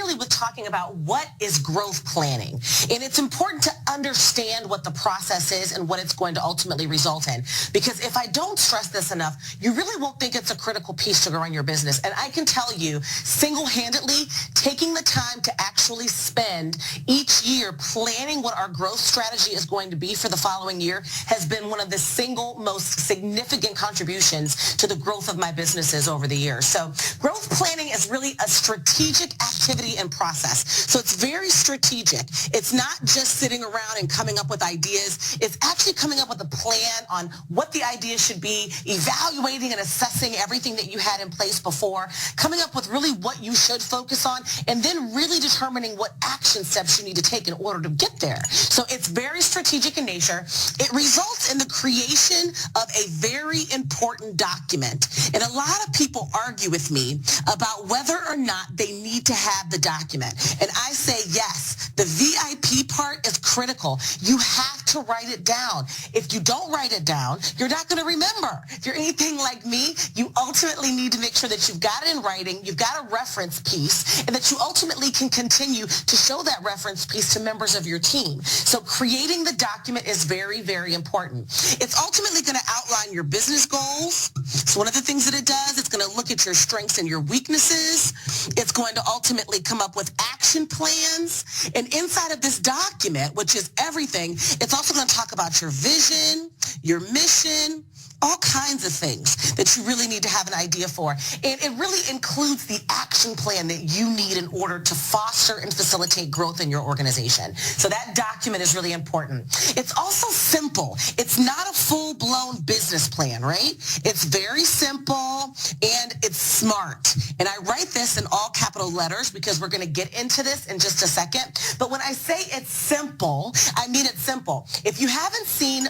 really with talking about what is growth planning. And it's important to understand what the process is and what it's going to ultimately result in. Because if I don't stress this enough, you really won't think it's a critical piece to growing your business. And I can tell you, single-handedly, taking the time to actually spend each year planning what our growth strategy is going to be for the following year has been one of the single most significant contributions to the growth of my businesses over the years. So growth planning is really a strategic activity and process. So it's very strategic. It's not just sitting around and coming up with ideas. It's actually coming up with a plan on what the idea should be, evaluating and assessing everything that you had in place before, coming up with really what you should focus on, and then really determining what action steps you need to take in order to get there. So it's very strategic in nature. It results in the creation of a very important document. And a lot of people argue with me about whether or not they need to have the document. And I say yes, the VIP part is critical. You have to write it down. If you don't write it down, you're not going to remember. If you're anything like me, you ultimately need to make sure that you've got it in writing, you've got a reference piece, and that you ultimately can continue to show that reference piece to members of your team. So creating the document is very, very important. It's ultimately going to outline your business goals. So one of the things that it does, it's going to look at your strengths and your weaknesses. It's going to ultimately come up with action plans. And inside of this document, which is everything, it's also going to talk about your vision, your mission, all kinds of things that you really need to have an idea for. And it really includes the action plan that you need in order to foster and facilitate growth in your organization. So that document is really important. It's also simple. It's not a full-blown business plan, right? It's very simple and it's smart. And I write this in all capital letters because we're going to get into this in just a second. But when I say it's simple, I mean it's simple. If you haven't seen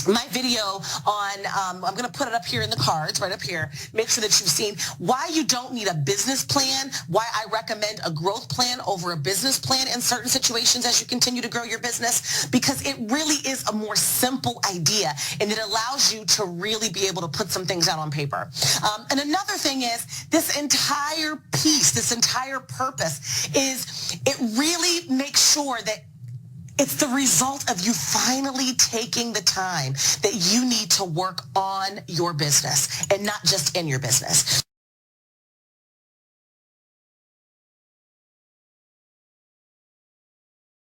my video on, I'm going to put it up here in the cards, right up here. Make sure that you've seen why you don't need a business plan, why I recommend a growth plan over a business plan in certain situations as you continue to grow your business, because it really is a more simple idea and it allows you to really be able to put some things out on paper. And another thing is this entire piece, this entire purpose is it really makes sure that it's the result of you finally taking the time that you need to work on your business and not just in your business.